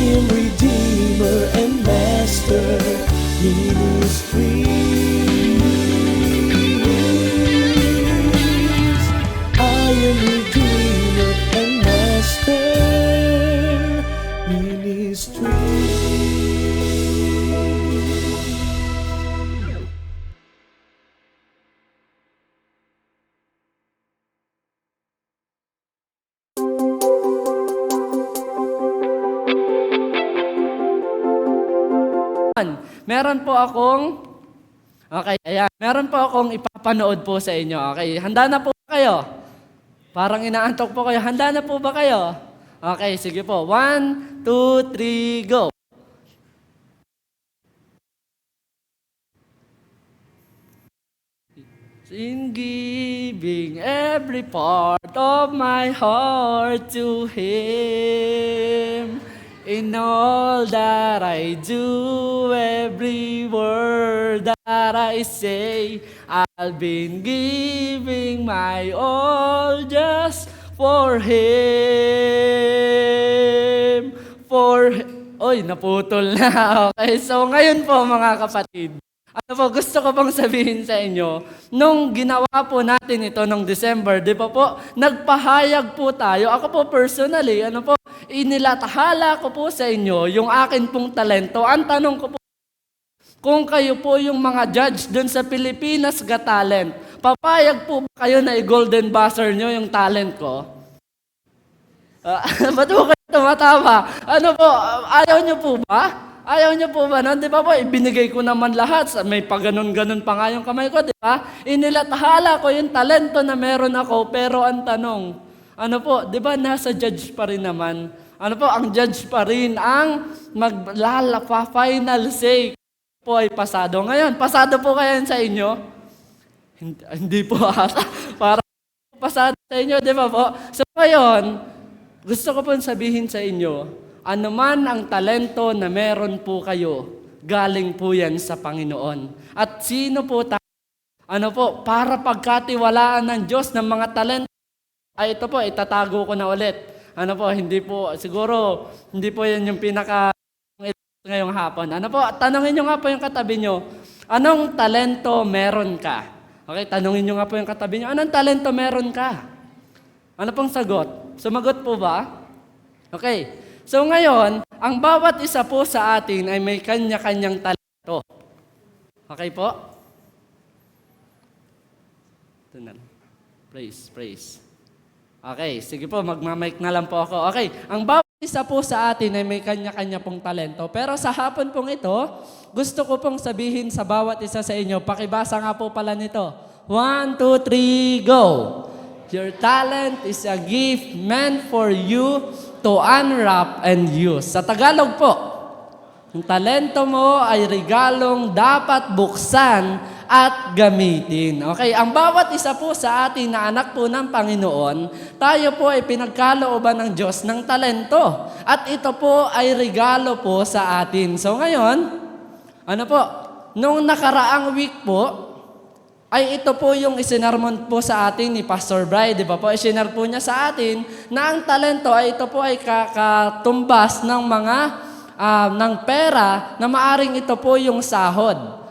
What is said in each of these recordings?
am Redeemer and Master Ministries. I am Redeemer and Master Ministries. Meron po akong meron po akong ipapanood po sa inyo. Okay, handa na po ba kayo? Parang inaantok po kayo. Handa na po ba kayo? Okay, sige po. 1, 2, 3, go. In giving every part of my heart to Him, in all that I do, every word that I say, I've been giving my all just for Him. Oy, naputol na. Okay, so ngayon po mga kapatid, gusto ko pong sabihin sa inyo, nung ginawa po natin ito nung December, di ba po, nagpahayag po tayo. Ako po personally, inilathala ko po sa inyo yung akin pong talento. Ang tanong ko po, kung kayo po yung mga judge dun sa Pilipinas Got Talent, papayag po ba kayo na i-golden buzzer nyo yung talent ko? Ba't po kayo tumatawa? Ayaw nyo po ba? Ayaw niyo po ba nun? Di ba po, ibinigay ko naman lahat. May paganon-ganon pa nga yung kamay ko, di ba? Inilathala ko yung talento na meron ako, pero ang tanong, di ba nasa judge pa rin naman? Ang judge pa rin ang final say po ay pasado. Ngayon, pasado po kaya sa inyo? Hindi po ata. Para pasado sa inyo, di ba po? So ngayon, gusto ko po sabihin sa inyo, ano man ang talento na meron po kayo, galing po yan sa Panginoon. At sino po para pagkatiwalaan ng Diyos ng mga talento, ay ito po, itatago ko na ulit. Siguro, hindi po yan yung pinaka ngayong hapon. Tanungin nyo nga po yung katabi nyo, anong talento meron ka? Okay, tanungin nyo nga po yung katabi nyo, anong talento meron ka? Ano pong sagot? Sumagot po ba? Okay. So ngayon, ang bawat isa po sa atin ay may kanya-kanyang talento. Okay po? Ito na. Praise. Okay, sige po, magmamic na lang po ako. Okay, ang bawat isa po sa atin ay may kanya-kanya pong talento. Pero sa hapon pong ito, gusto ko pong sabihin sa bawat isa sa inyo, pakibasa nga po pala nito. 1, 2, 3, go! Your talent is a gift meant for you to unwrap and use. Sa Tagalog po, yung talento mo ay regalong dapat buksan at gamitin. Okay, ang bawat isa po sa atin na anak po ng Panginoon, tayo po ay pinagkalooban ng Diyos ng talento. At ito po ay regalo po sa atin. So ngayon, nung nakaraang week po, ay ito po yung isinarmon po sa atin ni Pastor Bry, di ba po? Isinar po niya sa atin na ang talento ay ito po ay kakatumbas ng ng pera na maaring ito po yung sahod.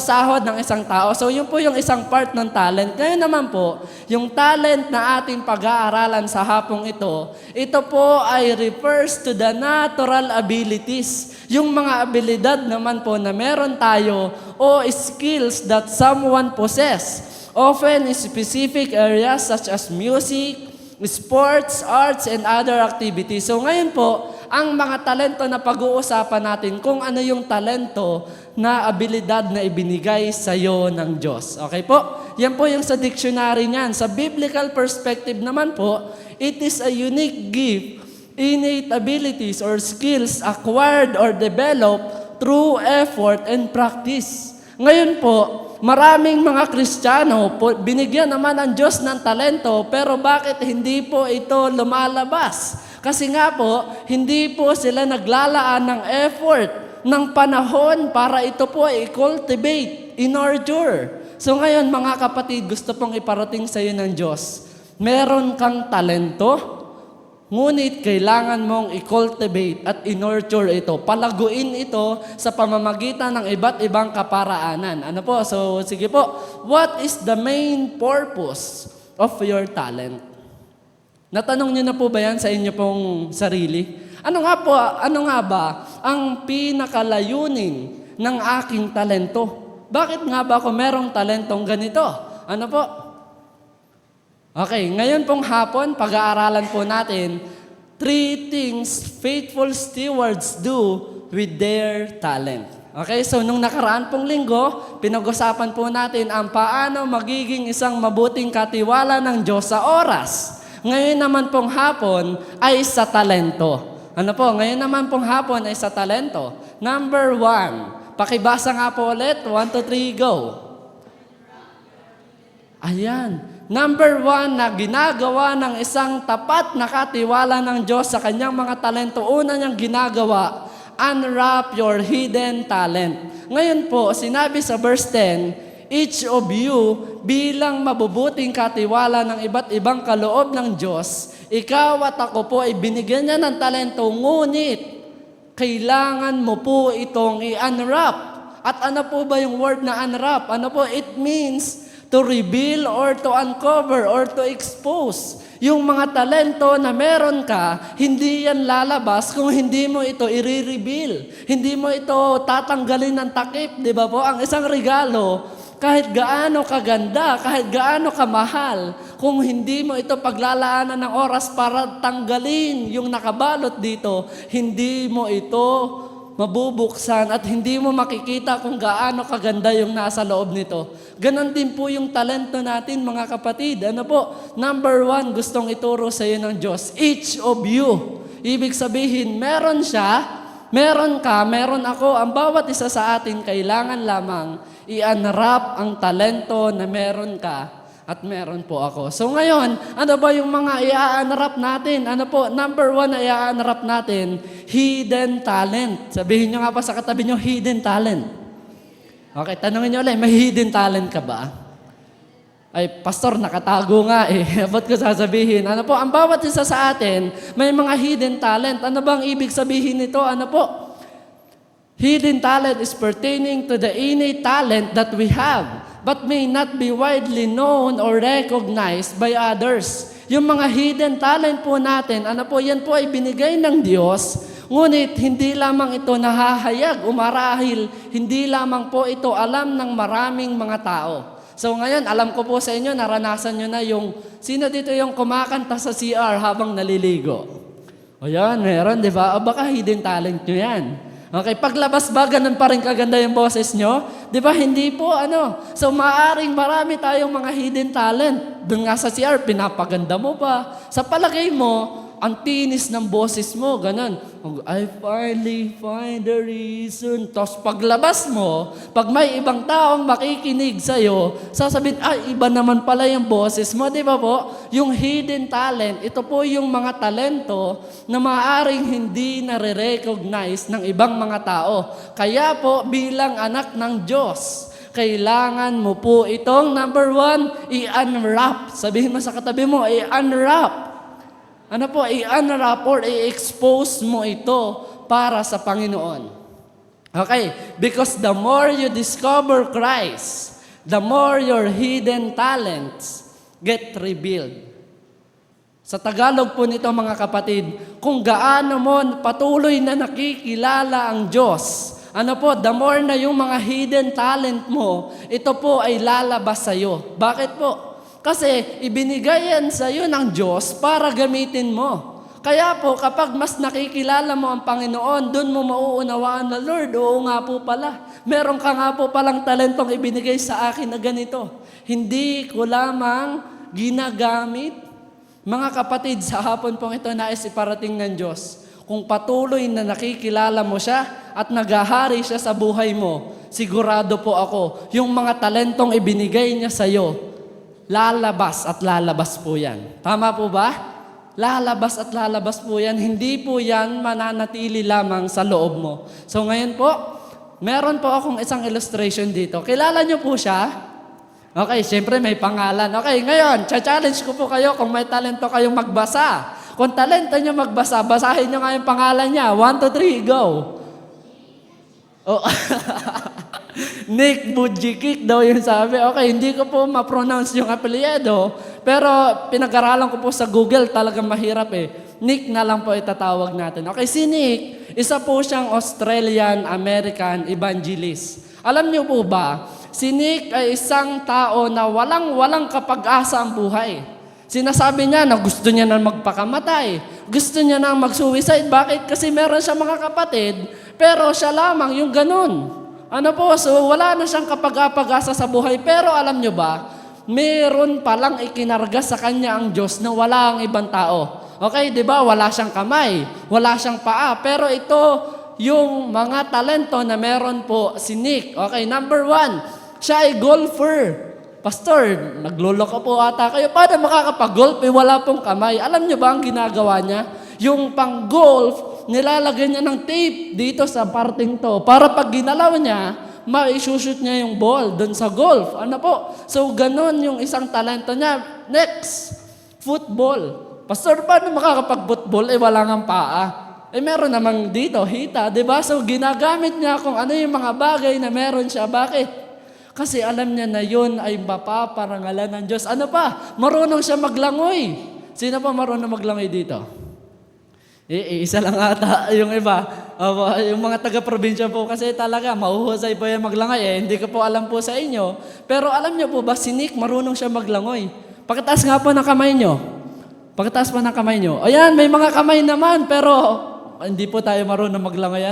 Sahod ng isang tao. So yun po yung isang part ng talent. Ngayon naman po, yung talent na ating pag-aaralan sa hapong ito po ay refers to the natural abilities. Yung mga abilidad naman po na meron tayo o skills that someone possess. Often in specific areas such as music, sports, arts, and other activities. So ngayon po, ang mga talento na pag-uusapan natin, kung ano yung talento na abilidad na ibinigay sa iyo ng Diyos. Okay po? Yan po yung sa dictionary niyan. Sa biblical perspective naman po, it is a unique gift, innate abilities or skills acquired or developed through effort and practice. Ngayon po, maraming mga Kristiyano, binigyan naman ng Diyos ng talento, pero bakit hindi po ito lumalabas? Kasi nga po, hindi po sila naglalaan ng effort, ng panahon para ito po ay cultivate, in-nurture. So ngayon mga kapatid, gusto pong iparating sa iyo ng Diyos, meron kang talento Ngunit kailangan mong i-cultivate at i-nurture ito. Palaguin ito sa pamamagitan ng iba't ibang kaparaanan. Ano po? So, sige po. What is the main purpose of your talent? Natanong niyo na po ba yan sa inyo pong sarili? Ano nga ba ang pinakalayunin ng aking talento? Bakit nga ba ako merong talentong ganito? Ano po? Okay, ngayon pong hapon, pag-aaralan po natin 3 things faithful stewards do with their talent. Okay, so nung nakaraan pong linggo, pinag-usapan po natin ang paano magiging isang mabuting katiwala ng Diyos sa oras. Ngayon naman pong hapon ay sa talento. Ano po? Ngayon naman pong hapon ay sa talento. Number 1, pakibasa nga po ulit. 1, 2, 3, go. Ayan. Number 1 na ginagawa ng isang tapat na katiwala ng Diyos sa kanyang mga talento. Una niyang ginagawa, unwrap your hidden talent. Ngayon po, sinabi sa verse 10, each of you bilang mabubuting katiwala ng iba't ibang kaloob ng Diyos, ikaw at ako po ay binigyan niya ng talento, ngunit kailangan mo po itong i-unwrap. At ano po ba yung word na unwrap? Ano po? It means to reveal or to uncover or to expose. Yung mga talento na meron ka, hindi yan lalabas kung hindi mo ito i-reveal. Hindi mo ito tatanggalin ng takip, di ba po? Ang isang regalo, kahit gaano kaganda, kahit gaano kamahal, kung hindi mo ito paglalaanan ng oras para tanggalin yung nakabalot dito, hindi mo ito mabubuksan at hindi mo makikita kung gaano kaganda yung nasa loob nito. Ganon din po yung talento natin, mga kapatid. Ano po? Number 1, gustong ituro sa iyo ng Diyos. Each of you. Ibig sabihin, meron siya, meron ka, meron ako. Ang bawat isa sa atin, kailangan lamang i-unwrap ang talento na meron ka at meron po ako. So ngayon, ano ba yung mga i-unwrap natin? Ano po? Number 1 na i-unwrap natin, hidden talent. Sabihin nyo nga pa sa katabi nyo, hidden talent. Okay, tanongin nyo ulit, may hidden talent ka ba? Ay, pastor, nakatago nga eh. Ba't ko sasabihin? Ano po? Ang bawat isa sa atin, may mga hidden talent. Ano bang ibig sabihin nito? Ano po? Hidden talent is pertaining to the innate talent that we have, but may not be widely known or recognized by others. Yung mga hidden talent po natin, ano po, yan po ay binigay ng Diyos, ngunit hindi lamang ito nahahayag, umarahil, hindi lamang po ito alam ng maraming mga tao. So ngayon, alam ko po sa inyo, naranasan nyo na yung, sino dito yung kumakanta sa CR habang naliligo? O yan, meron, di ba? O baka hidden talent nyo yan. Okay, paglabas ba, ganun pa rin kaganda yung boses nyo? Di ba? Hindi po, ano. So, maaaring marami tayong mga hidden talent. Doon nga sa CR, pinapaganda mo pa. Sa palagay mo, ang tinis ng boses mo, ganun. I finally find the reason. Tapos paglabas mo, pag may ibang taong makikinig sa'yo, sasabihin, iba naman pala yung boses mo. Di ba po? Yung hidden talent, ito po yung mga talento na maaaring hindi nare-recognize ng ibang mga tao. Kaya po, bilang anak ng Diyos, kailangan mo po itong number 1, i-unwrap. Sabihin mo sa katabi mo, i-unwrap. Ano po, i-unwrap or i-expose mo ito para sa Panginoon. Okay, because the more you discover Christ, the more your hidden talents get revealed. Sa Tagalog po nito, mga kapatid, kung gaano mo patuloy na nakikilala ang Diyos, ano po, the more na yung mga hidden talent mo, ito po ay lalabas sa'yo. Bakit po? Kasi ibinigay yan sa iyo ng Diyos para gamitin mo. Kaya po, kapag mas nakikilala mo ang Panginoon, doon mo mauunawaan na, Lord, oo nga po pala. Meron ka nga po palang talentong ibinigay sa akin na ganito. Hindi ko lamang ginagamit. Mga kapatid, sa hapon pong ito nais iparating ng Diyos. Kung patuloy na nakikilala mo siya at naghahari siya sa buhay mo, sigurado po ako, yung mga talentong ibinigay niya sa iyo, lalabas at lalabas po yan. Tama po ba? Lalabas at lalabas po yan. Hindi po yan mananatili lamang sa loob mo. So ngayon po, meron po akong isang illustration dito. Kilala niyo po siya? Okay, syempre may pangalan. Okay, ngayon, challenge ko po kayo kung may talento kayong magbasa. Kung talento niya magbasa, basahin niyo nga yung pangalan niya. 1, 2, 3, go. Oh. Nick Bujikik daw yung sabi. Okay, hindi ko po ma-pronounce yung apelyido, pero pinag-aralan ko po sa Google, talagang mahirap eh. Nick na lang po itatawag natin. Okay, si Nick, isa po siyang Australian-American evangelist. Alam niyo po ba, si Nick ay isang tao na walang kapag-asa ang buhay. Sinasabi niya na gusto niya na magpakamatay. Gusto niya na mag-suicide. Bakit? Kasi meron siya mga kapatid, pero siya lamang yung ganun. Ano po, so wala na siyang kapag-apag-asa sa buhay. Pero alam nyo ba, meron palang ikinarga sa kanya ang Diyos na wala ang ibang tao. Okay, di ba? Wala siyang kamay, wala siyang paa. Pero ito, yung mga talento na meron po si Nick. Okay, number 1, siya ay golfer. Pastor, nagluloko po ata kayo. Paano makakapag-golf? Wala pong kamay. Alam nyo ba ang ginagawa niya? Yung pang-golf, nilalagay niya ng tape dito sa parting to para pag ginalaw niya, ma-shoot niya yung ball doon sa golf. Ano po? So, ganun yung isang talento niya. Next, football. Pastor, paano makakapag-football? Wala nga paa. Meron namang dito, hita, di ba? So, ginagamit niya kung ano yung mga bagay na meron siya. Bakit? Kasi alam niya na yun ay mapaparangalan ng Diyos. Ano pa? Marunong siya maglangoy. Sino pa marunong maglangoy dito? Isa lang ata yung iba. Yung mga taga-probinsya po kasi talaga, mahuhusay po yan maglangoy. Hindi ko po alam po sa inyo. Pero alam niyo po ba, si Nick, marunong siya maglangoy. Pakitaas nga po ng kamay niyo. Pakitaas po ng kamay niyo. Ayan, may mga kamay naman, pero hindi po tayo marunong maglangoy,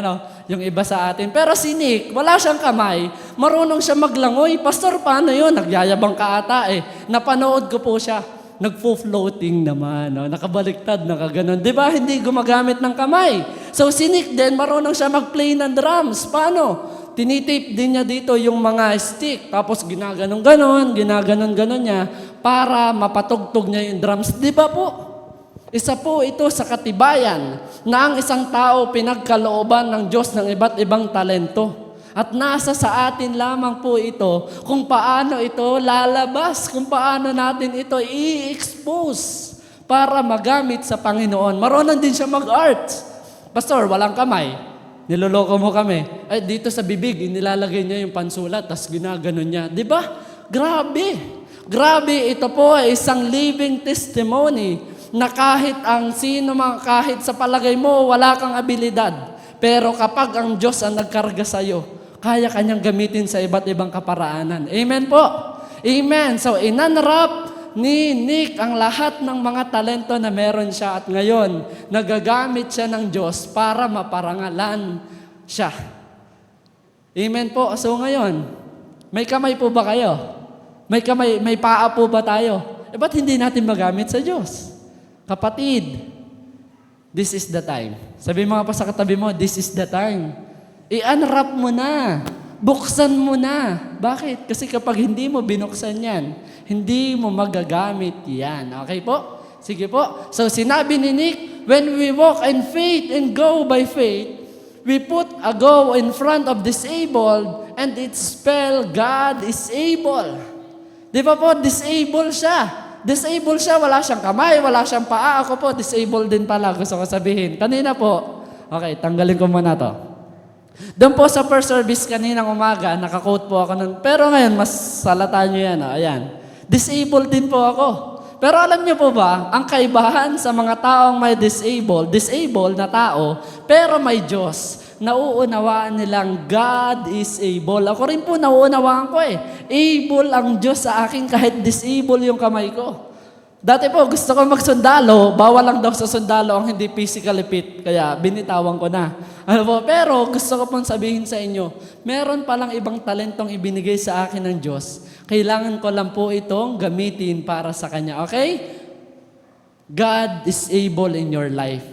yung iba sa atin. Pero si Nick, wala siyang kamay, marunong siya maglangoy. Pastor, paano yun? Nagyayabang ka ata eh. Napanood ko po siya. Nagfo-floating naman, nakabaliktad, nakaganon. Di ba? Hindi gumagamit ng kamay. So si Nick din, marunong siya mag-play ng drums. Paano? Tinitape din niya dito yung mga stick. Tapos ginaganon-ganon niya para mapatugtog niya yung drums. Di ba po? Isa po ito sa katibayan na ang isang tao pinagkalooban ng Diyos ng iba't ibang talento. At nasa sa atin lamang po ito kung paano ito lalabas, kung paano natin ito i-expose para magamit sa Panginoon. Marunong din siya mag-arts. Pastor, walang kamay. Niloloko mo kami. Dito sa bibig, nilalagay niya yung pansulat, tapos ginaganon niya. Di ba? Grabe. Grabe, ito po ay isang living testimony na kahit ang sino kahit sa palagay mo, wala kang abilidad. Pero kapag ang Diyos ang nagkarga sa iyo, kaya kanyang gamitin sa iba't ibang kaparaanan. Amen po. Amen. So, inunwrap ni Nick ang lahat ng mga talento na meron siya at ngayon, nagagamit siya ng Diyos para maparangalan siya. Amen po. So, ngayon, may kamay po ba kayo? May paa po ba tayo? Ba't hindi natin magamit sa Diyos? Kapatid, this is the time. Sabi mga pa sa katabi mo, this is the time. I-unwrap mo na. Buksan mo na. Bakit? Kasi kapag hindi mo binuksan yan, hindi mo magagamit yan. Okay po? Sige po. So sinabi ni Nick, when we walk in faith and go by faith, we put a go in front of disabled and it spell God is able. Di ba po? Disable siya. Disable siya. Wala siyang kamay, wala siyang paa. Ako po, disabled din pala. Gusto ko sabihin. Kanina po. Okay, tanggalin ko muna to. Doon po sa first service kaninang umaga, nakakote po ako nun. Pero ngayon, mas salata nyo yan. Ayan. Disabled din po ako. Pero alam nyo po ba, ang kaibahan sa mga taong may disabled na tao, pero may Diyos, nauunawaan nilang God is able. Ako rin po nauunawaan ko eh. Able ang Diyos sa akin kahit disable yung kamay ko. Dati po, gusto ko magsundalo, bawal lang daw sa sundalo ang hindi physically fit, kaya binitawan ko na. Ano po? Pero gusto ko pong sabihin sa inyo, meron palang ibang talentong ibinigay sa akin ng Diyos. Kailangan ko lang po itong gamitin para sa Kanya. Okay? God is able in your life.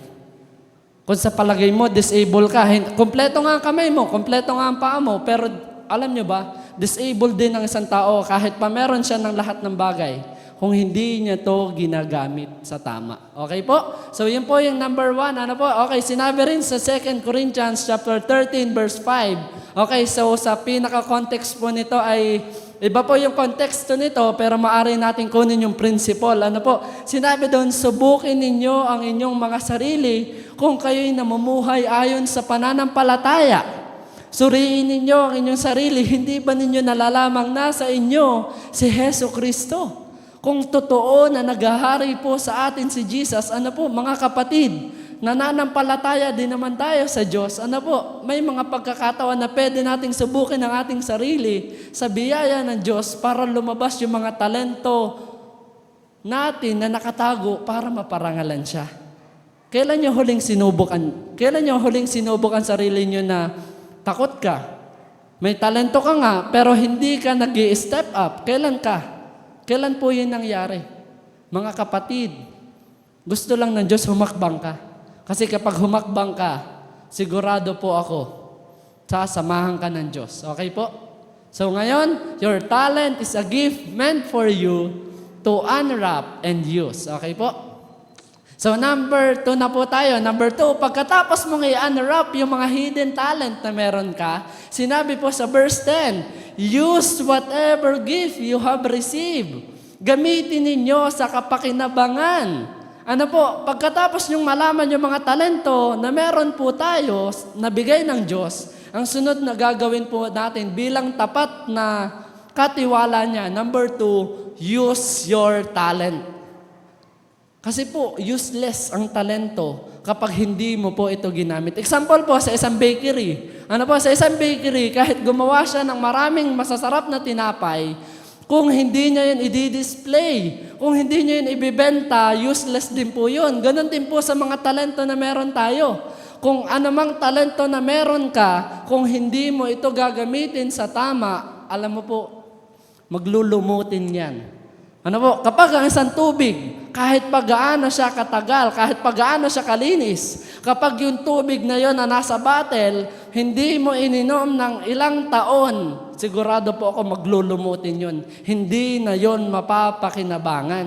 Kung sa palagay mo, disable ka, kompleto nga ang kamay mo, kompleto nga ang paa mo, pero alam nyo ba, disabled din ang isang tao kahit pa meron siya ng lahat ng bagay kung hindi niya to ginagamit sa tama. Okay po? So, yun po yung number 1. Ano po? Okay, sinabi rin sa 2 Corinthians chapter 13, verse 5. Okay, so sa pinaka-context po nito ay Iba po yung konteksto nito, pero maaari natin kunin yung principle. Ano po? Sinabi doon, subukin ninyo ang inyong mga sarili kung kayo'y namumuhay ayon sa pananampalataya. Suriin ninyo ang inyong sarili, hindi ba ninyo nalalamang nasa inyo si Hesu Kristo? Kung totoo na naghahari po sa atin si Jesus, ano po, mga kapatid, nananampalataya din naman tayo sa Diyos. Ano po, may mga pagkakataon na pwede nating subukin ang ating sarili sa biyaya ng Diyos para lumabas yung mga talento natin na nakatago para maparangalan siya. Kailan nyo huling sinubukan sarili nyo na takot ka? May talento ka nga, pero hindi ka nag-i-step up. Kailan ka? Kailan po yun nangyari? Mga kapatid, gusto lang ng Diyos humakbang ka. Kasi kapag humakbang ka, sigurado po ako, sasamahan ka ng Diyos. Okay po? So ngayon, your talent is a gift meant for you to unwrap and use. Okay po? So number 2 na po tayo. Number 2, pagkatapos mong i-unwrap yung mga hidden talent na meron ka, sinabi po sa verse 10, use whatever gift you have received. Gamitin ninyo sa kapakinabangan. Ano po, pagkatapos nyong malaman yung mga talento na meron po tayo, nabigay ng Diyos, ang sunod na gagawin po natin bilang tapat na katiwala niya, number 2, use your talent. Kasi po, useless ang talento kapag hindi mo po ito ginamit. Example po, sa isang bakery. Ano po, sa isang bakery, kahit gumawa siya ng maraming masasarap na tinapay, kung hindi niya yun i-display, kung hindi niya yun ibibenta, useless din po yun. Ganon din po sa mga talento na meron tayo. Kung anumang talento na meron ka, kung hindi mo ito gagamitin sa tama, alam mo po, maglulumutin yan. Ano po, kapag ang isang tubig, kahit pagaano siya katagal, kahit pagaano siya kalinis, kapag yung tubig na yon na nasa bottle, hindi mo ininom ng ilang taon, sigurado po ako maglulumutin yun. Hindi na yon mapapakinabangan.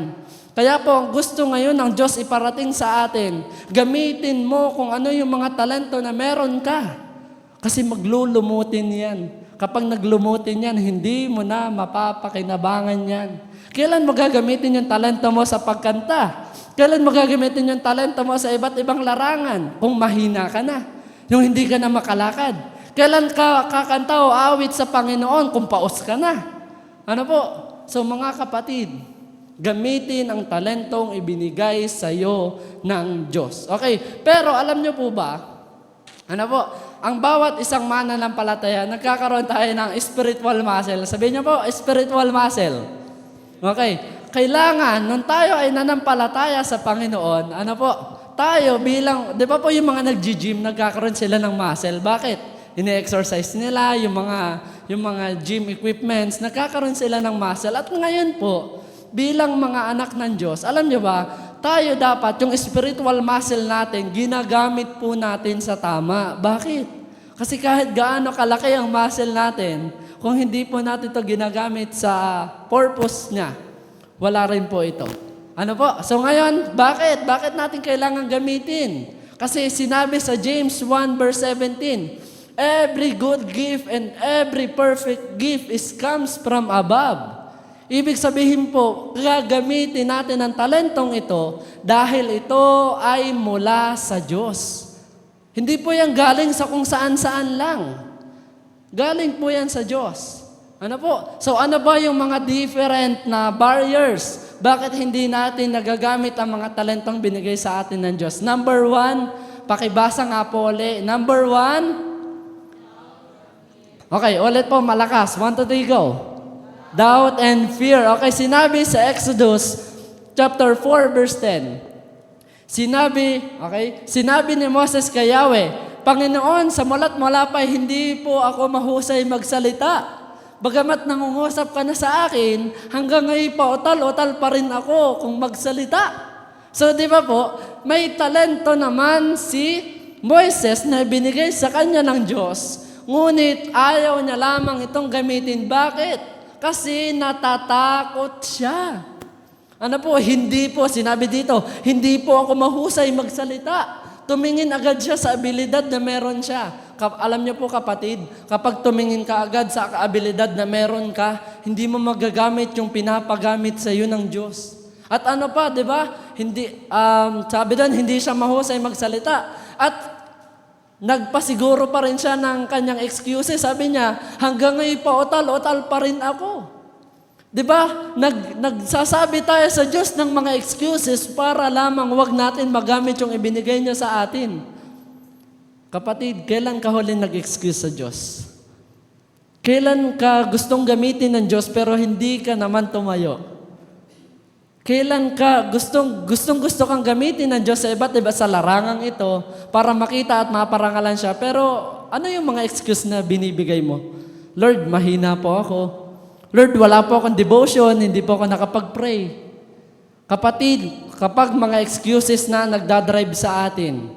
Kaya po, ang gusto ngayon ng Diyos iparating sa atin, gamitin mo kung ano yung mga talento na meron ka. Kasi maglulumutin yan. Kapag naglumutin yan, hindi mo na mapapakinabangan yan. Kailan mo gagamitin yung talento mo sa pagkanta? Kailan mo gagamitin yung talento mo sa iba't ibang larangan? Kung mahina ka na, yung hindi ka na makalakad. Kailan ka kakanta o awit sa Panginoon kung paos ka na? Ano po? So mga kapatid, gamitin ang talentong ibinigay sa iyo ng Diyos. Okay, pero alam niyo po ba, ano po, ang bawat isang mananampalataya, nagkakaroon tayo ng spiritual muscle. Sabihin niyo po, spiritual muscle. Okay, kailangan, nung tayo ay nanampalataya sa Panginoon, ano po, tayo bilang, di ba po yung mga nag-gym, nagkakaroon sila ng muscle. Bakit? Ine-exercise nila, yung mga gym equipments, nagkakaroon sila ng muscle. At ngayon po, bilang mga anak ng Diyos, alam niyo ba, tayo dapat, yung spiritual muscle natin, ginagamit po natin sa tama. Bakit? Kasi kahit gaano kalaki ang muscle natin, kung hindi po natin ito ginagamit sa purpose niya, wala rin po ito. Ano po? So ngayon, bakit? Bakit natin kailangan gamitin? Kasi sinabi sa James 1 verse 17, every good gift and every perfect gift comes from above. Ibig sabihin po, gagamitin natin ang talentong ito dahil ito ay mula sa Diyos. Hindi po yan galing sa kung saan-saan lang. Galing po yan sa Diyos. Ano po? So ano ba yung mga different na barriers? Bakit hindi natin nagagamit ang mga talentong binigay sa atin ng Diyos? Number 1, pakibasa nga po ulit. Number 1, okay, ulit po malakas. 1, 2, 3, go. Doubt and fear. Okay, sinabi sa Exodus chapter 4 verse 10. Sinabi ni Moses kay Yahweh, Panginoon, sa mula't malapay, hindi po ako mahusay magsalita. Bagamat nangungusap ka na sa akin, hanggang ngayon pa, utal-utal pa rin ako kung magsalita. So, di ba po, may talento naman si Moises na binigay sa kanya ng Diyos, ngunit ayaw niya lamang itong gamitin. Bakit? Kasi natatakot siya. Ano po, hindi po, sinabi dito, hindi po ako mahusay magsalita. Tumingin agad siya sa abilidad na meron siya. alam niyo po kapatid, kapag tumingin ka agad sa kaabilidad na meron ka, hindi mo magagamit yung pinapagamit sa iyo ng Diyos. At ano pa, di ba? Sabi doon, hindi siya mahusay magsalita. At nagpasiguro pa rin siya ng kanyang excuses. Sabi niya, hanggang ngayon pa otal pa rin ako. Di ba? Nagsasabi tayo sa Diyos ng mga excuses para lamang wag natin magamit yung ibinigay niya sa atin. Kapatid, kailan ka huli nag-excuse sa Diyos? Kailan ka gustong gamitin ng Diyos pero hindi ka naman tumayo? Kailan ka gusto kang gamitin ng Diyos sa iba't iba sa larangang ito para makita at maparangalan siya, pero ano yung mga excuse na binibigay mo? Lord, mahina po ako. Lord, wala po akong devotion, hindi po ako nakapag-pray. Kapatid, kapag mga excuses na nagdadrive sa atin,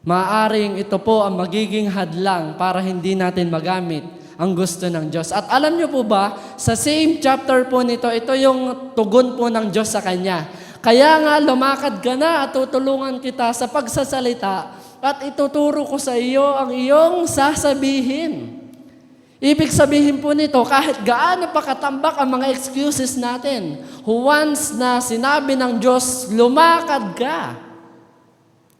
maaaring ito po ang magiging hadlang para hindi natin magamit ang gusto ng Diyos. At alam niyo po ba, sa same chapter po nito, ito yung tugon po ng Diyos sa Kanya. Kaya nga, lumakad ka na at tutulungan kita sa pagsasalita at ituturo ko sa iyo ang iyong sasabihin. Ibig sabihin po nito, kahit gaano pa katambak ang mga excuses natin, once na sinabi ng Diyos, lumakad ka,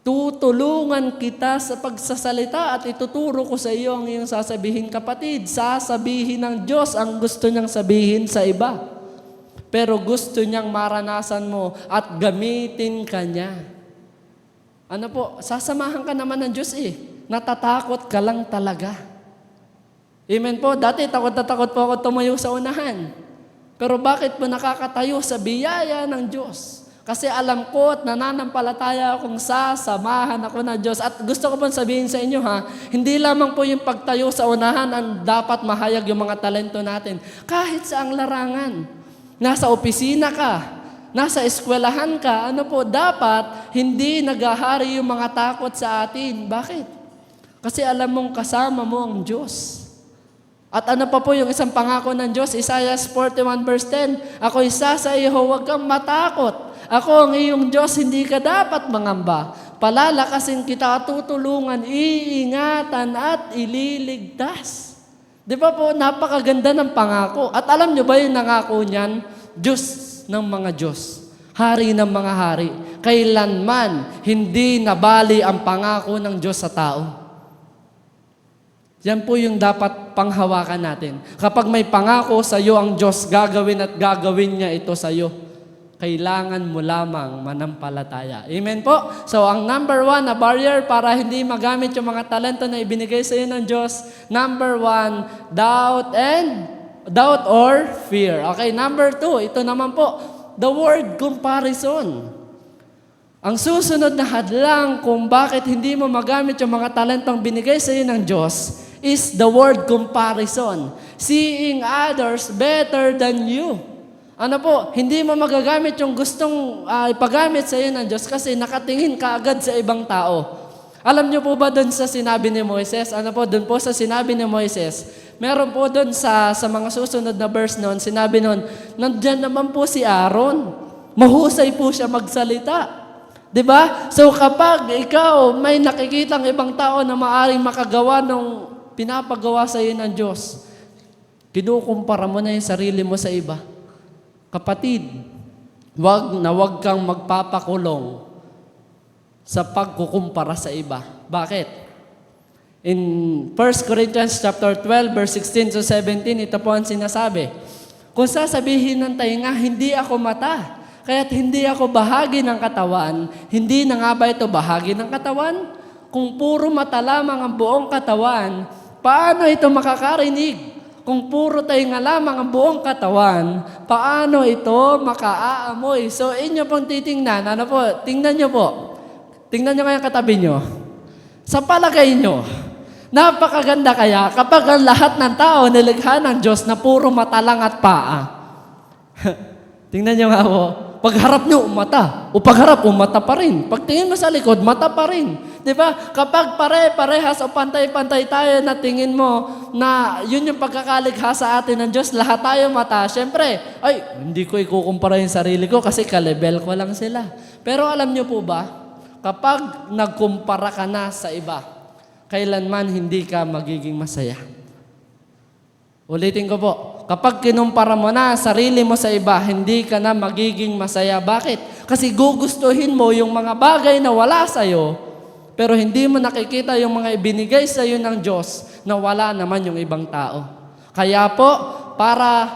tutulungan kita sa pagsasalita at ituturo ko sa iyo ang iyong sasabihin. Kapatid, sasabihin ng Diyos ang gusto niyang sabihin sa iba. Pero gusto niyang maranasan mo at gamitin ka niya. Ano po, sasamahan ka naman ng Diyos Natatakot ka lang talaga. Amen po, dati takot na takot po ako tumayo sa unahan. Pero bakit po nakakatayo sa biyaya ng Diyos? Kasi alam ko at nananampalataya akong sasamahan ako ng Diyos. At gusto ko pong sabihin sa inyo hindi lamang po yung pagtayo sa unahan ang dapat mahayag yung mga talento natin. Kahit sa ang larangan, nasa opisina ka, nasa eskwelahan ka, dapat hindi naghahari yung mga takot sa atin. Bakit? Kasi alam mong kasama mo ang Diyos. At ano pa po yung isang pangako ng Diyos? Isaiah 41 verse 10, ako isa sa iyo, huwag kang matakot. Ako ang iyong Diyos, hindi ka dapat mangamba. Palalakasin kita at tutulungan, iingatan at ililigtas. Di ba po, napakaganda ng pangako. At alam nyo ba yung nangako niyan? Diyos ng mga Diyos. Hari ng mga hari. Kailanman hindi nabali ang pangako ng Diyos sa tao. Yan po yung dapat panghawakan natin. Kapag may pangako sa iyo ang Diyos, gagawin at gagawin niya ito sa iyo. Kailangan mo lamang manampalataya. Amen po? So, ang number 1 na barrier para hindi magamit yung mga talento na ibinigay sa iyo ng Diyos, number 1, doubt or fear. Okay, number 2, ito naman po, the word comparison. Ang susunod na hadlang kung bakit hindi mo magamit yung mga talentong binigay sa iyo ng Diyos is the word comparison. Seeing others better than you. Ano po, hindi mo magagamit yung gustong ipagamit sa iyo ng Diyos kasi nakatingin ka agad sa ibang tao. Alam niyo po ba doon sa sinabi ni Moises? Ano po, doon po sa sinabi ni Moises, meron po doon sa mga susunod na verse noon, sinabi noon, nandiyan naman po si Aaron. Mahusay po siya magsalita. Diba? So kapag ikaw may nakikitang ibang tao na maaring makagawa ng pinapagawa sa iyo ng Diyos, kinukumpara mo na yung sarili mo sa iba. Kapatid, wag kang magpapakulong sa pagkukumpara sa iba. Bakit? In 1 Corinthians chapter 12, verse 16 to 17, ito po ang sinasabi. Kung sasabihin ng tainga, hindi ako mata, kaya't hindi ako bahagi ng katawan, hindi na nga ba ito bahagi ng katawan? Kung puro mata lamang ang buong katawan, paano ito makakarinig? Kung puro tainga lamang ang buong katawan, paano ito makaaamoy? So, inyo pong titingnan. Ano po? Tingnan nyo po. Tingnan nyo kayang katabi nyo. Sa palagay nyo, napakaganda kaya kapag ang lahat ng tao nilikha ng Diyos na puro mata lang at paa. Tingnan nyo nga po. Pagharap nyo, mata. O pagharap, mata pa rin. Pagtingin mo sa likod, mata pa rin. Diba? Kapag pare-parehas o pantay-pantay tayo na tingin mo na yun yung pagkakalikha sa atin ng Diyos, lahat tayo mata, syempre, hindi ko ikukumpara yung sarili ko kasi ka-level ko lang sila. Pero alam nyo po ba, kapag nagkumpara ka na sa iba, kailanman hindi ka magiging masaya. Ulitin ko po, kapag kinumpara mo na sarili mo sa iba, hindi ka na magiging masaya. Bakit? Kasi gugustuhin mo yung mga bagay na wala sa'yo, pero hindi mo nakikita yung mga ibinigay sa'yo ng Diyos na wala naman yung ibang tao. Kaya po,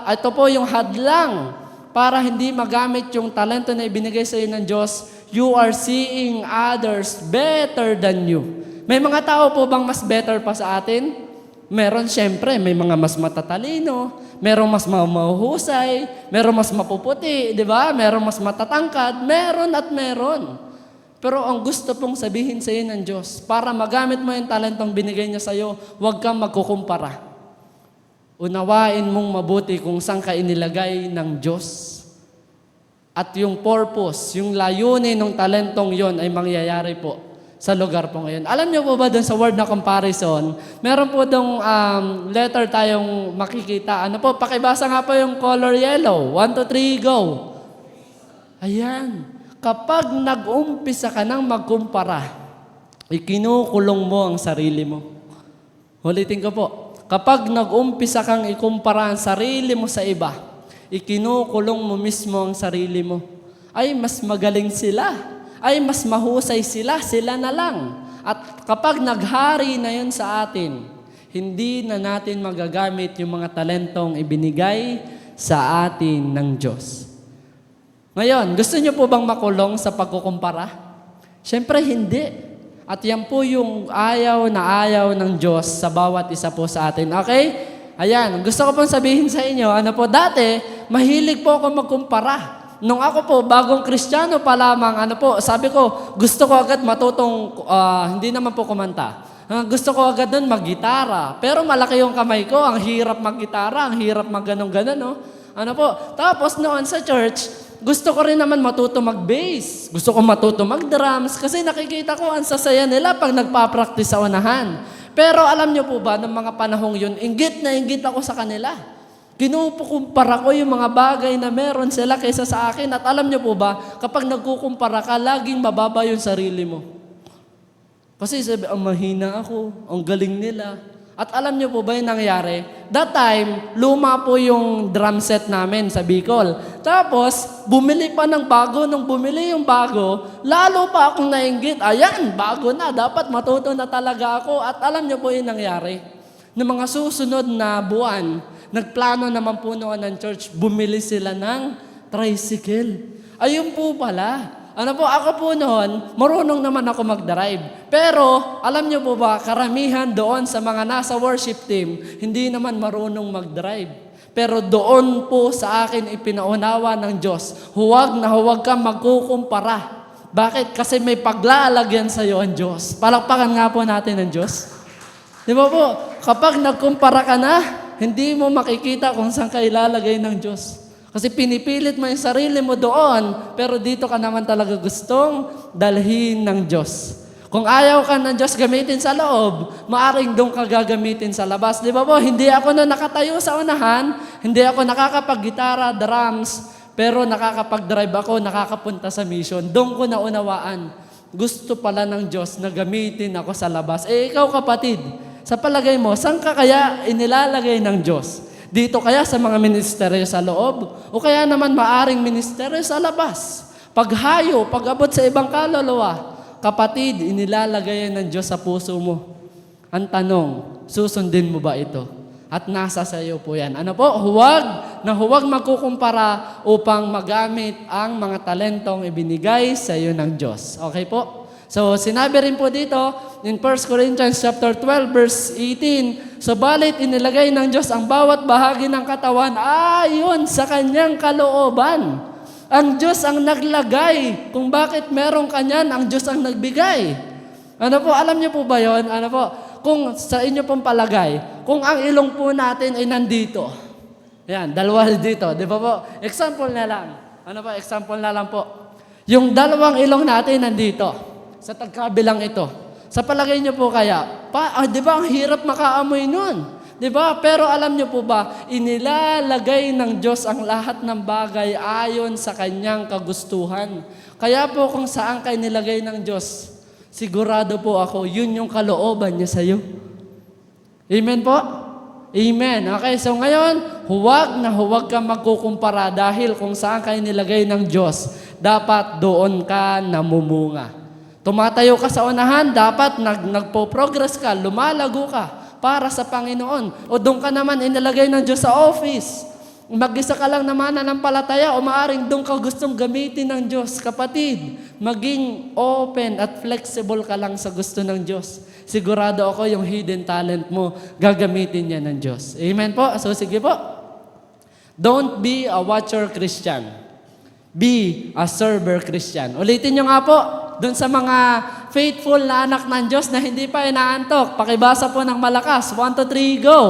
ito po yung hadlang, para hindi magamit yung talento na ibinigay sa'yo ng Diyos, you are seeing others better than you. May mga tao po bang mas better pa sa atin? Meron, syempre, may mga mas matatalino, merong mas mahuhusay, merong mas mapuputi, di ba? Merong mas matatangkad, meron at meron. Pero ang gusto pong sabihin sa iyo ng Diyos, para magamit mo yung talentong binigay niya sa iyo, huwag kang magkukumpara. Unawain mong mabuti kung saan ka inilagay ng Diyos. At yung purpose, yung layunin ng talentong yon ay mangyayari po sa lugar po ngayon. Alam niyo po ba dun sa word na comparison, meron po dong letter tayong makikita. Ano po, pakibasa nga po yung color yellow. 1, 2, 3, go. Ayan. Kapag nag-umpisa ka ng magkumpara, ikinukulong mo ang sarili mo. Ulitin ko po. Kapag nag-umpisa kang ikumpara ang sarili mo sa iba, ikinukulong mo mismo ang sarili mo. Ay, mas magaling sila. Ay, mas mahusay sila na lang. At kapag naghari na yun sa atin, hindi na natin magagamit yung mga talentong ibinigay sa atin ng Diyos. Ngayon, gusto niyo po bang makulong sa pagkukumpara? Siyempre, hindi. At yan po yung ayaw ng Diyos sa bawat isa po sa atin. Okay? Ayan, gusto ko pong sabihin sa inyo, dati, mahilig po ako magkumpara. Nung ako po, bagong Kristiyano pa lamang, sabi ko, gusto ko agad matutong, hindi naman po kumanta. Gusto ko agad nun maggitara. Pero malaki yung kamay ko, ang hirap maggitara, ang hirap magganong-ganon, no? Tapos noon sa church, gusto ko rin naman matuto mag-bass. Gusto ko matuto mag-drums kasi nakikita ko ang sasaya nila pag nagpa-practice sa unahan. Pero alam niyo po ba, ng mga panahong yun, inggit na inggit ako sa kanila. Kinukumpara ko yung mga bagay na meron sila kaysa sa akin. At alam niyo po ba, kapag nagkukumpara ka, laging mababa yung sarili mo. Kasi sabi, mahina ako, ang galing nila. At alam niyo po ba yung nangyari? That time, luma po yung drum set namin sa Bicol. Tapos, bumili pa ng bago. Nung bumili yung bago, lalo pa akong nainggit. Ayan, bago na. Dapat matuto na talaga ako. At alam niyo po yung nangyari? Noong mga susunod na buwan, nagplano naman po noon ng church, bumili sila ng tricycle. Ayun po pala. Ako po noon, marunong naman ako mag-drive. Pero, alam niyo po ba, karamihan doon sa mga nasa worship team, hindi naman marunong mag-drive. Pero doon po sa akin ipinaunawa ng Diyos, huwag na huwag kang magkukumpara. Bakit? Kasi may paglalagyan sa iyo ang Diyos. Palakpakan nga po natin ang Diyos. Di ba po, kapag nagkumpara ka na, hindi mo makikita kung saan ka ilalagay ng Diyos. Kasi pinipilit mo yung sarili mo doon, pero dito ka naman talaga gustong dalhin ng Diyos. Kung ayaw ka ng Diyos gamitin sa loob, maaring doon ka gagamitin sa labas. Di ba po, hindi ako na nakatayo sa unahan, hindi ako nakakapag-gitara, drums, pero nakakapag-drive ako, nakakapunta sa mission. Doon ko naunawaan. Gusto pala ng Diyos na gamitin ako sa labas. Ikaw kapatid, sa palagay mo, saan ka kaya inilalagay ng Diyos? Dito kaya sa mga ministeryo sa loob? O kaya naman maaring ministeryo sa labas? Paghayo, pag-abot sa ibang kaluluwa, kapatid, inilalagay ng Diyos sa puso mo. Ang tanong, susundin mo ba ito? At nasa sa iyo po yan. Huwag magkukumpara upang magamit ang mga talentong ibinigay sa iyo ng Diyos. Okay po? So, sinabi rin po dito, in 1 Corinthians chapter 12, verse 18, subalit inilagay ng Diyos ang bawat bahagi ng katawan ayon sa kanyang kalooban. Ang Diyos ang naglagay. Kung bakit meron kanyan, ang Diyos ang nagbigay. Alam niyo po ba yun? Kung sa inyo pong palagay, kung ang ilong po natin ay nandito, yan, dalawa dito, di ba po? Example na lang. Example na lang po. Yung dalawang ilong natin nandito, sa tagkabilang ito. Sa palagay niyo po kaya, di ba ang hirap makaamoy nun? Di ba? Pero alam niyo po ba, inilalagay ng Diyos ang lahat ng bagay ayon sa kanyang kagustuhan. Kaya po kung saan kayo nilagay ng Diyos, sigurado po ako, yun yung kalooban niya sa'yo. Amen po? Amen. Okay, so ngayon, huwag ka magkukumpara dahil kung saan kayo nilagay ng Diyos, dapat doon ka namumunga. Tumatayo ka sa unahan, dapat nagpo-progress ka, lumalago ka para sa Panginoon. O doon ka naman inilagay ng Diyos sa office. Mag-isa ka lang naman nananampalataya o maaring doon ka gustong gamitin ng Diyos. Kapatid, maging open at flexible ka lang sa gusto ng Diyos. Sigurado ako yung hidden talent mo, gagamitin niya ng Diyos. Amen po? So sige po. Don't be a watcher Christian. Be a server Christian. Ulitin nyo nga po, doon sa mga faithful na anak ng Diyos na hindi pa inaantok. Pakibasa po ng malakas. 1, 2, 3, go!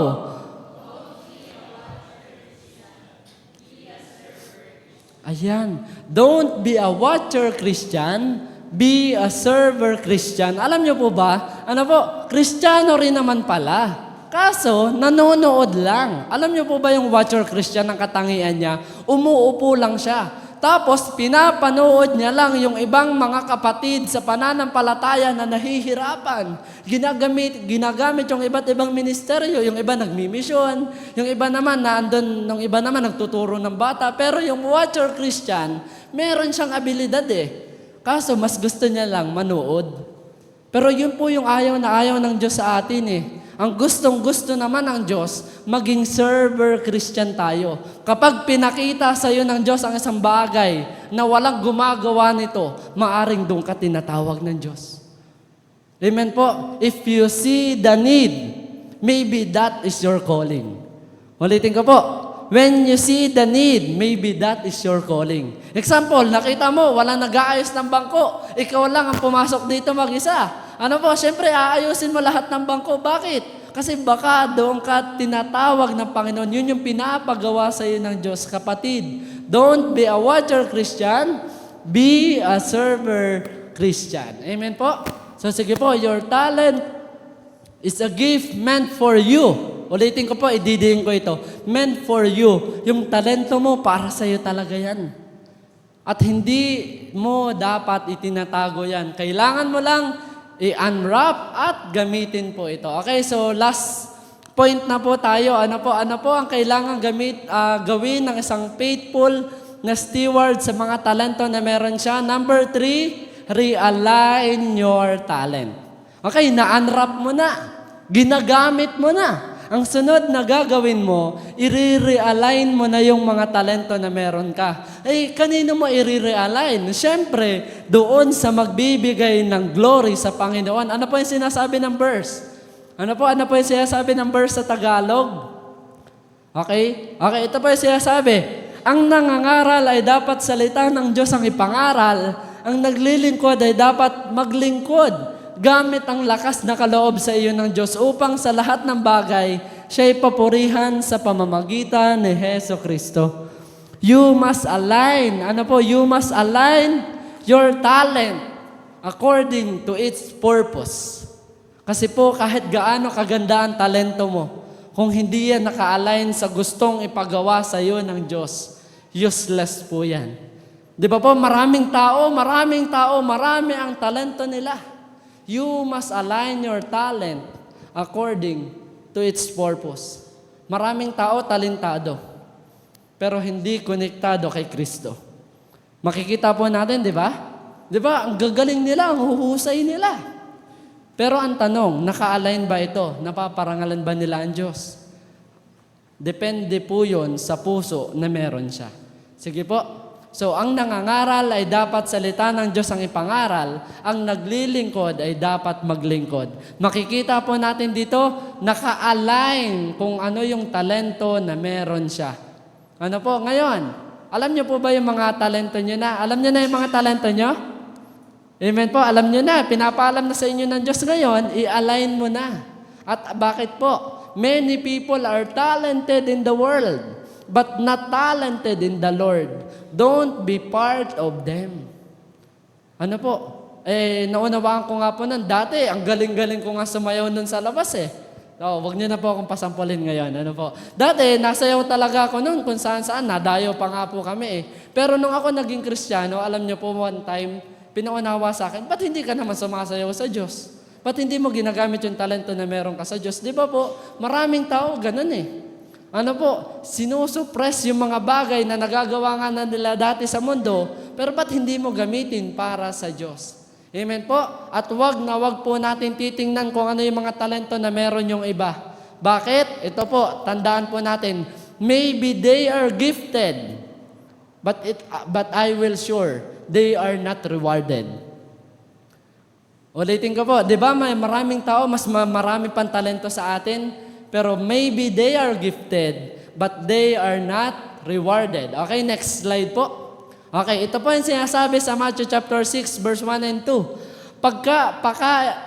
Ayan. Don't be a watcher Christian, be a server Christian. Alam niyo po ba? Ano po? Kristiyano rin naman pala. Kaso, nanonood lang. Alam niyo po ba yung watcher Christian ng katangian niya? Umuupo lang siya. Tapos, pinapanood niya lang yung ibang mga kapatid sa pananampalataya na nahihirapan. Ginagamit yung iba't ibang ministeryo. Yung iba nagmimisyon. Yung iba naman, yung iba naman nagtuturo ng bata. Pero yung watcher Christian, meron siyang abilidad Kaso, mas gusto niya lang manood. Pero yun po yung ayaw na ayaw ng Diyos sa atin Ang gustong-gusto naman ng Diyos, maging server Christian tayo. Kapag pinakita sa iyo ng Diyos ang isang bagay na walang gumagawa nito, maaring doon ka tinatawag ng Diyos. Amen po? If you see the need, maybe that is your calling. Ulitin ko po. When you see the need, maybe that is your calling. Example, nakita mo, walang nag-aayos ng bangko. Ikaw lang ang pumasok dito mag-isa. Ano po, siyempre, aayusin mo lahat ng bangko. Bakit? Kasi baka doon ka tinatawag ng Panginoon. Yun yung pinapagawa sa iyo ng Diyos. Kapatid, don't be a watcher Christian, be a server Christian. Amen po? So sige po, your talent is a gift meant for you. Ulitin ko po, ididiin ko ito. Meant for you. Yung talento mo, para sa iyo talaga yan. At hindi mo dapat itinatago yan. Kailangan mo lang i-unwrap at gamitin po ito. Okay, so last point na po tayo. Ano po ang kailangan gawin ng isang faithful na steward sa mga talento na meron siya? Number 3, realign your talent. Okay, na-unwrap mo na. Ginagamit mo na. Ang sunod na gagawin mo, i-realign mo na yung mga talento na meron ka. Kanino mo i-realign? Siyempre, doon sa magbibigay ng glory sa Panginoon. Ano po yung sinasabi ng verse? Ano po yung sinasabi ng verse sa Tagalog? Okay, ito po yung sinasabi. Ang nangangaral ay dapat salita ng Diyos ang ipangaral. Ang naglilingkod ay dapat maglingkod. Gamit ang lakas na kaloob sa iyo ng Diyos upang sa lahat ng bagay, siya'y papurihan sa pamamagitan ni Heso Kristo. You must align. You must align your talent according to its purpose. Kasi po, kahit gaano kaganda ang talento mo, kung hindi yan naka-align sa gustong ipagawa sa iyo ng Diyos, useless po yan. Di ba po, maraming tao, marami ang talento nila. You must align your talent according to its purpose. Maraming tao talentado, pero hindi konektado kay Kristo. Makikita po natin, di ba? Di ba? Ang gagaling nila, ang huhusay nila. Pero ang tanong, naka-align ba ito? Napaparangalan ba nila ang Diyos? Depende po yun sa puso na meron siya. Sige po. So, ang nangangaral ay dapat salita ng Diyos ang ipangaral. Ang naglilingkod ay dapat maglingkod. Makikita po natin dito, naka-align kung ano yung talento na meron siya. Ano po? Ngayon, alam niyo po ba yung mga talento niyo na? Alam niyo na yung mga talento niyo? Amen po, alam niyo na. Pinapaalam na sa inyo ng Diyos ngayon, i-align mo na. At bakit po? Many people are talented in the world, but not talented in the Lord. Don't be part of them. Ano po? Naunawaan ko nga po nun. Dati, ang galing-galing ko nga sumayaw nun sa labas wag niyo na po akong pasampulin ngayon. Ano po? Dati, nasayaw talaga ako nun kung saan-saan. Nadayo pa nga po kami Pero nung ako naging Kristiyano, alam niyo po one time, pinaunawa sa akin, ba't hindi ka naman sumasayaw sa Diyos? Ba't hindi mo ginagamit yung talento na meron ka sa Diyos? Di ba po, maraming tao ganun eh. Ano po, sinusuppress yung mga bagay na nagagawa nga na nila dati sa mundo, pero ba't hindi mo gamitin para sa Diyos? Amen po? At wag po natin titingnan kung ano yung mga talento na meron yung iba. Bakit? Ito po, tandaan po natin, maybe they are gifted, but I will sure they are not rewarded. Ulitin ko po, di ba may maraming tao, mas marami pang talento sa atin, pero maybe they are gifted, but they are not rewarded. Okay, next slide po. Okay, ito po yung sinasabi sa Matthew chapter 6, verse 1 and 2.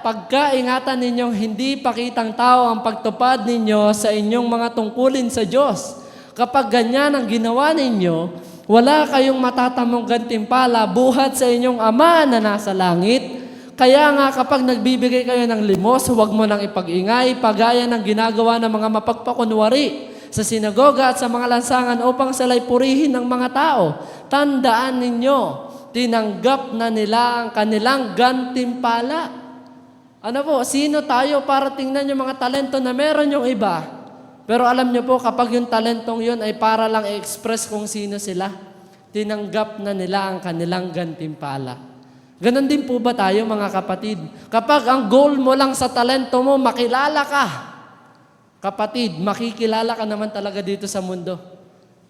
Pagkaingatan ninyong hindi pakitang tao ang pagtupad ninyo sa inyong mga tungkulin sa Diyos. Kapag ganyan ang ginawa ninyo, wala kayong matatamong gantimpala buhat sa inyong Ama na nasa langit. Kaya nga kapag nagbibigay kayo ng limos, huwag mo nang ipag-ingay, pagaya ng ginagawa ng mga mapagpakunwari sa sinagoga at sa mga lansangan upang sila'y purihin ng mga tao. Tandaan ninyo, tinanggap na nila ang kanilang gantimpala. Ano po, sino tayo para tingnan yung mga talento na meron yung iba? Pero alam nyo po, kapag yung talentong yun ay para lang i-express kung sino sila, tinanggap na nila ang kanilang gantimpala. Ganon din po ba tayo mga kapatid? Kapag ang goal mo lang sa talento mo, makilala ka, kapatid, makikilala ka naman talaga dito sa mundo.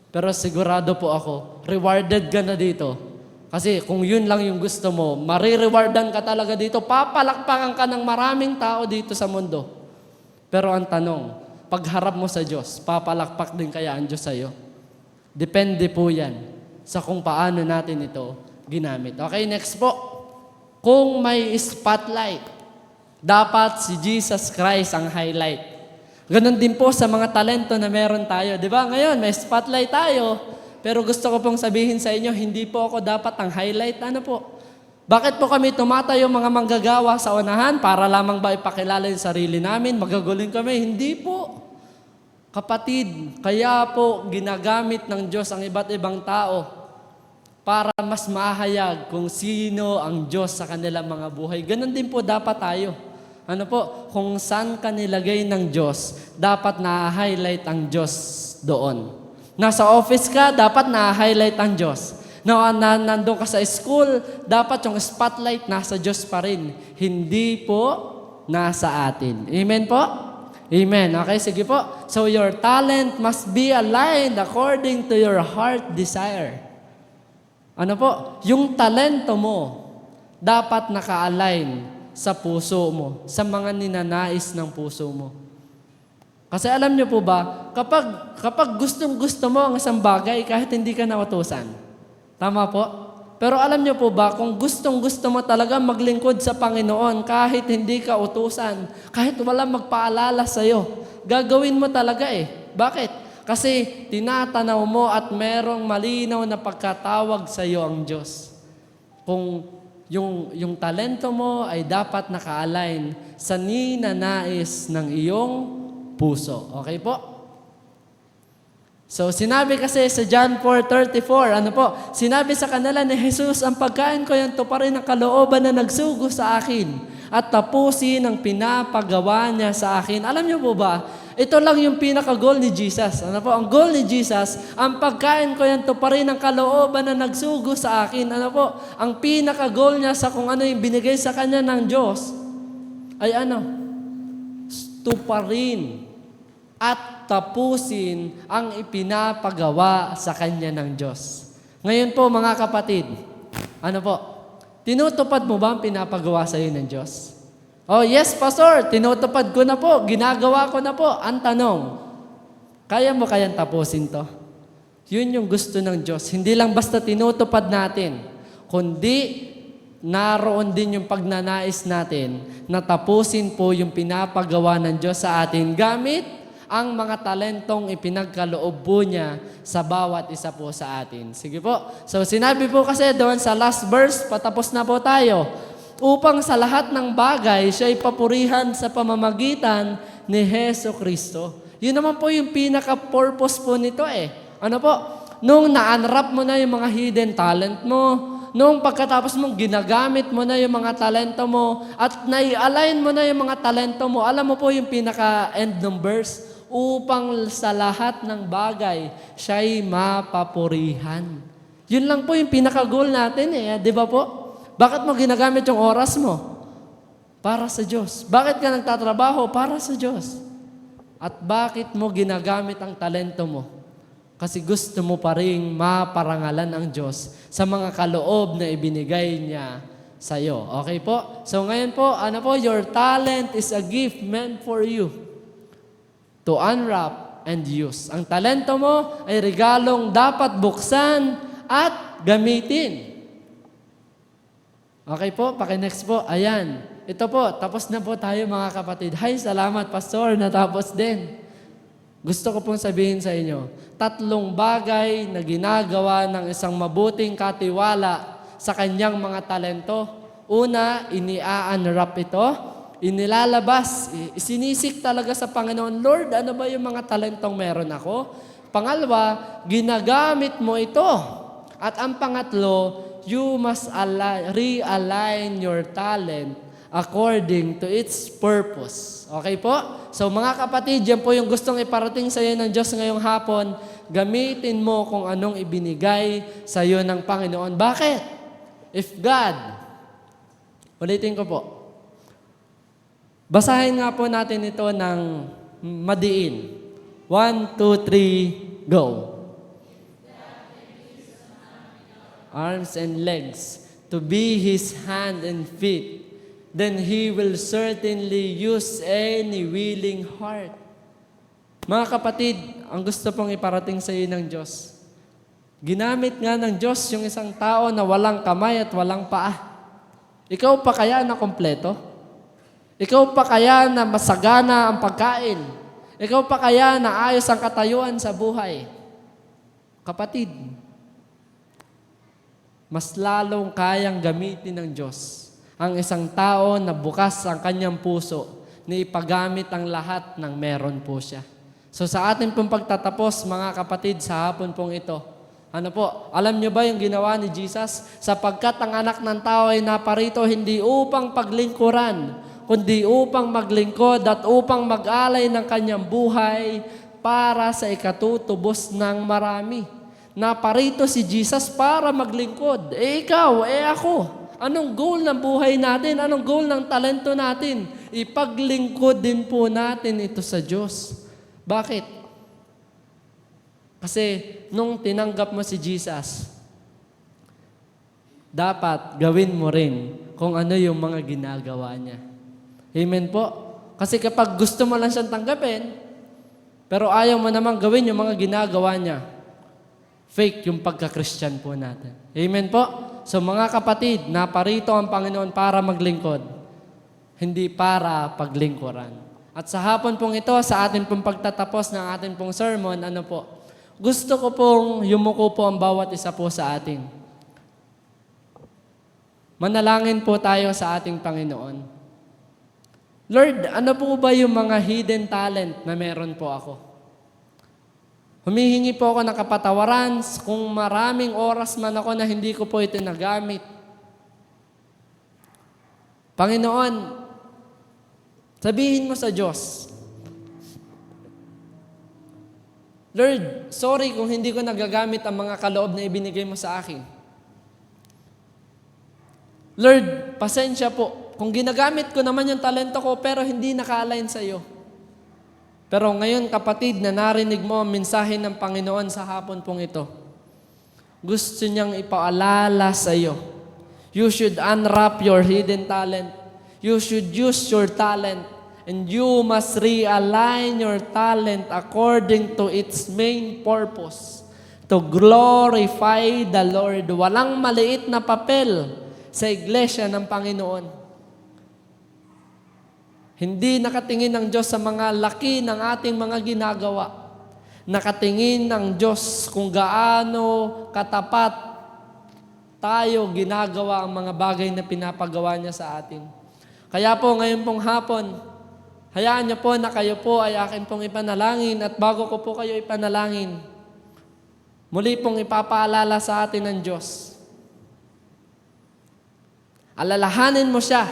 Pero sigurado po ako, rewarded ka na dito. Kasi kung yun lang yung gusto mo, marirewardan ka talaga dito. Papalakpakan ka ng maraming tao dito sa mundo. Pero ang tanong, pagharap mo sa Diyos, papalakpak din kaya ang Diyos sa'yo? Depende po yan sa kung paano natin ito ginamit. Okay, next po. Kung may spotlight, dapat si Jesus Christ ang highlight. Ganon din po sa mga talento na meron tayo. Di ba? Ngayon, may spotlight tayo, pero gusto ko pong sabihin sa inyo, hindi po ako dapat ang highlight. Ano po? Bakit po kami tumatayo mga manggagawa sa unahan para lamang ba ipakilala yung sarili namin? Magagaling kami? Hindi po. Kapatid, kaya po ginagamit ng Diyos ang iba't ibang tao para mas mahayag kung sino ang Diyos sa kanilang mga buhay. Ganon din po dapat tayo. Ano po, kung saan ka nilagay ng Diyos, dapat na-highlight ang Diyos doon. Nasa office ka, dapat na-highlight ang Diyos. Nandun ka sa school, dapat yung spotlight nasa Diyos pa rin. Hindi po nasa atin. Amen po? Amen. Okay, sige po. So your talent must be aligned according to your heart desire. Ano po? Yung talento mo, dapat naka-align sa puso mo, sa mga ninanais ng puso mo. Kasi alam niyo po ba, kapag gustong-gusto mo ang isang bagay, kahit hindi ka nautusan. Tama po? Pero alam niyo po ba, kung gustong-gusto mo talaga maglingkod sa Panginoon, kahit hindi ka utusan, kahit wala magpaalala sa'yo, gagawin mo talaga eh. Bakit? Kasi tinatanaw mo at merong malinaw na pagkatawag sa'yo ang Diyos. Kung yung talento mo ay dapat naka-align sa ninanais ng iyong puso. Okay po? So, sinabi kasi sa John 4:34, ano po? Sinabi sa kanila ni Jesus, ang pagkain ko yan tuparin ang kalooban na nagsugo sa akin at tapusin ang pinapagawa niya sa akin. Alam niyo po ba, ito lang yung pinaka-goal ni Jesus. Ano po? Ang goal ni Jesus, ang pagkain ko yan tuparin ang kalooban na nagsugo sa akin. Ano po? Ang pinaka-goal niya sa kung ano yung binigay sa kanya ng Diyos ay ano? Tuparin at tapusin ang ipinapagawa sa kanya ng Diyos. Ngayon po mga kapatid, ano po? Tinutupad mo ba ang pinapagawa sa iyo ng Diyos? Oh yes, Pastor, tinutupad ko na po, ginagawa ko na po. Ang tanong, kaya mo kayang tapusin to? Yun yung gusto ng Diyos. Hindi lang basta tinutupad natin, kundi naroon din yung pagnanais natin na tapusin po yung pinapagawa ng Diyos sa atin gamit ang mga talentong ipinagkaloob po niya sa bawat isa po sa atin. Sige po. So sinabi po kasi doon sa last verse, patapos na po tayo, upang sa lahat ng bagay siya ipapurihan sa pamamagitan ni Heso Kristo. Yun naman po yung pinaka-purpose po nito eh. Ano po? Nung na-unwrap mo na yung mga hidden talent mo, Noong pagkatapos mong ginagamit mo na yung mga talento mo at nai-align mo na yung mga talento mo, alam mo po yung pinaka-end ng verse, upang sa lahat ng bagay, siya'y mapapurihan. Yun lang po yung pinaka-goal natin di ba po? Bakit mo ginagamit yung oras mo? Para sa Diyos. Bakit ka nagtatrabaho? Para sa Diyos. At bakit mo ginagamit ang talento mo? Kasi gusto mo pa rin maparangalan ang Diyos sa mga kaloob na ibinigay niya sa iyo. Okay po? So ngayon po, your talent is a gift meant for you to unwrap and use. Ang talento mo ay regalong dapat buksan at gamitin. Okay po, paki-next po. Ayan. Ito po, tapos na po tayo mga kapatid. Hay, salamat Pastor, natapos din. Gusto ko pong sabihin sa inyo, 3 bagay na ginagawa ng isang mabuting katiwala sa kanyang mga talento. Una, ini-unwrap ito. Inilalabas, isinisik talaga sa Panginoon, Lord, ano ba yung mga talentong meron ako? Pangalawa, ginagamit mo ito. At ang pangatlo, you must realign your talent according to its purpose. Okay po? So mga kapatid, yan po yung gustong iparating sa iyo ng Diyos ngayong hapon. Gamitin mo kung anong ibinigay sa iyo ng Panginoon. Bakit? If God, ulitin ko po, basahin nga po natin ito ng madiin. 1, 2, 3, go. Arms and legs, to be His hand and feet, then He will certainly use any willing heart. Mga kapatid, ang gusto pong iparating sa iyo ng Diyos, ginamit nga ng Diyos yung isang tao na walang kamay at walang paa. Ikaw pa kaya na kompleto? Ikaw pa kaya na masagana ang pagkain? Ikaw pa kaya na ayos ang katayuan sa buhay? Kapatid, mas lalong kayang gamitin ng Diyos ang isang tao na bukas ang kanyang puso na ipagamit ang lahat ng meron po siya. So sa atin pong pagtatapos, mga kapatid, sa hapon pong ito, alam niyo ba yung ginawa ni Jesus? Sapagkat ang anak ng tao ay naparito hindi upang paglingkuran, kundi upang maglingkod at upang mag-alay ng kanyang buhay para sa ikatutubos ng marami. Naparito si Jesus para maglingkod. Ikaw, ako. Anong goal ng buhay natin? Anong goal ng talento natin? Ipaglingkod din po natin ito sa Diyos. Bakit? Kasi nung tinanggap mo si Jesus, dapat gawin mo rin kung ano yung mga ginagawa niya. Amen po? Kasi kapag gusto mo lang siyang tanggapin, pero ayaw mo namang gawin yung mga ginagawa niya, fake yung pagka-Christian po natin. Amen po? So mga kapatid, naparito ang Panginoon para maglingkod, hindi para paglingkuran. At sa hapon pong ito, sa atin pong pagtatapos ng atin pong sermon, gusto ko pong yumuko po ang bawat isa po sa atin. Manalangin po tayo sa ating Panginoon. Lord, ano po ba yung mga hidden talent na meron po ako? Humihingi po ako ng kapatawaran kung maraming oras man ako na hindi ko po ito nagamit. Panginoon, sabihin mo sa Diyos, Lord, sorry kung hindi ko nagagamit ang mga kaloob na ibinigay mo sa akin. Lord, pasensya po. Kung ginagamit ko naman yung talento ko pero hindi naka-align sa iyo. Pero ngayon kapatid na narinig mo ang mensahe ng Panginoon sa hapon pong ito, gusto niyang ipaalala sa iyo. You should unwrap your hidden talent. You should use your talent. And you must realign your talent according to its main purpose. To glorify the Lord. Walang maliit na papel sa iglesia ng Panginoon. Hindi nakatingin ng Diyos sa mga laki ng ating mga ginagawa. Nakatingin ng Diyos kung gaano katapat tayo ginagawa ang mga bagay na pinapagawa niya sa atin. Kaya po ngayon pong hapon, hayaan niyo po na kayo po ay akin pong ipanalangin at bago ko po kayo ipanalangin, muli pong ipapaalala sa atin ng Diyos Alalahanin mo siya.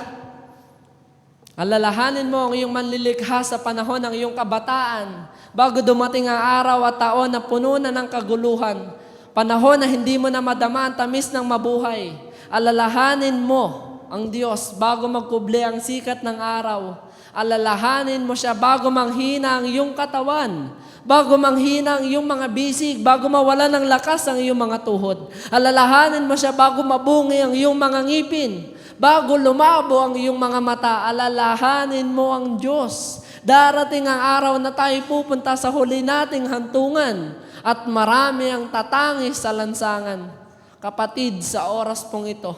Alalahanin mo ang iyong manlilikha sa panahon ng iyong kabataan bago dumating ang araw at taon na puno na ng kaguluhan. Panahon na hindi mo na madama ang tamis ng mabuhay. Alalahanin mo ang Diyos bago magkubli ang sikat ng araw. Alalahanin mo siya bago manghina ang iyong katawan, bago manghina ang iyong mga bisig, bago mawala ng lakas ang iyong mga tuhod. Alalahanin mo siya bago mabungi ang iyong mga ngipin, bago lumabo ang iyong mga mata. Alalahanin mo ang Diyos. Darating ang araw na tayo pupunta sa huli nating hantungan at marami ang tatangis sa lansangan. Kapatid, sa oras pong ito,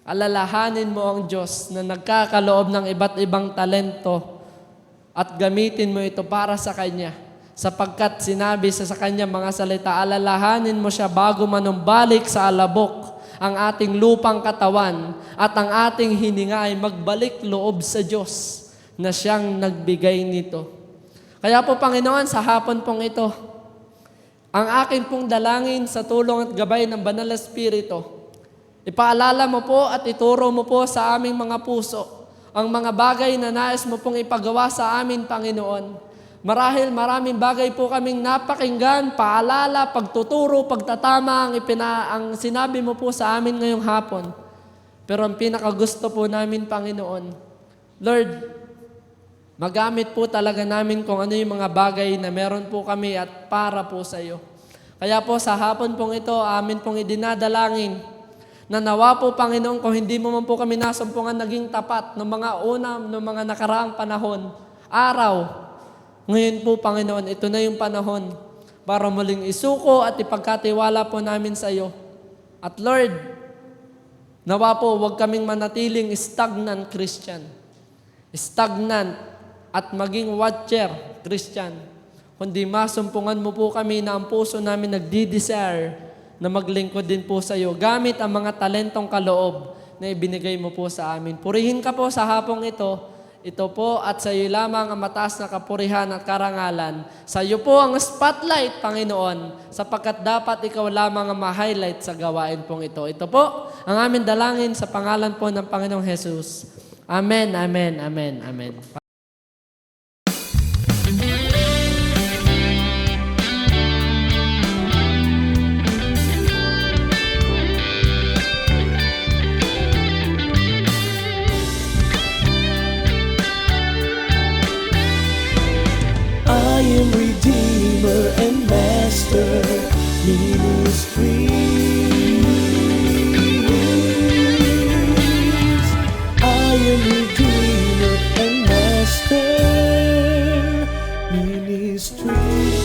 alalahanin mo ang Diyos na nagkakaloob ng iba't ibang talento at gamitin mo ito para sa Kanya. Sapagkat sinabi sa Kanya mga salita, alalahanin mo siya bago manumbalik sa alabok ang ating lupang katawan at ang ating hininga ay magbalik loob sa Diyos na siyang nagbigay nito. Kaya po Panginoon, sa hapon pong ito, ang akin pong dalangin sa tulong at gabay ng Banal na Espiritu, ipaalala mo po at ituro mo po sa aming mga puso ang mga bagay na nais mo pong ipagawa sa amin, Panginoon. Marahil maraming bagay po kaming napakinggan, paalala, pagtuturo, pagtatama ang sinabi mo po sa amin ngayong hapon. Pero ang pinakagusto po namin, Panginoon, Lord, magamit po talaga namin kung ano yung mga bagay na meron po kami at para po sa iyo. Kaya po sa hapon pong ito, amin pong idinadalangin na nawa po, Panginoon, kung hindi mo man po kami nasumpungan naging tapat ng mga nakaraang panahon, araw, ngayon po, Panginoon, ito na yung panahon para muling isuko at ipagkatiwala po namin sa iyo. At Lord, nawa po, huwag kaming manatiling stagnant Christian. Stagnant at maging watcher Christian. Kundi masumpungan mo po kami na ang puso namin nagdi-desire na maglingkod din po sa iyo gamit ang mga talentong kaloob na ibinigay mo po sa amin. Purihin ka po sa hapong ito. Ito po at sa iyo lamang ang mataas na kapurihan at karangalan. Sa iyo po ang spotlight, Panginoon, sapagkat dapat ikaw lamang ang ma-highlight sa gawain pong ito. Ito po ang aming dalangin sa pangalan po ng Panginoong Jesus. Amen, amen, amen, amen. I am Redeemer and Master Ministries. I am Redeemer and Master Ministries.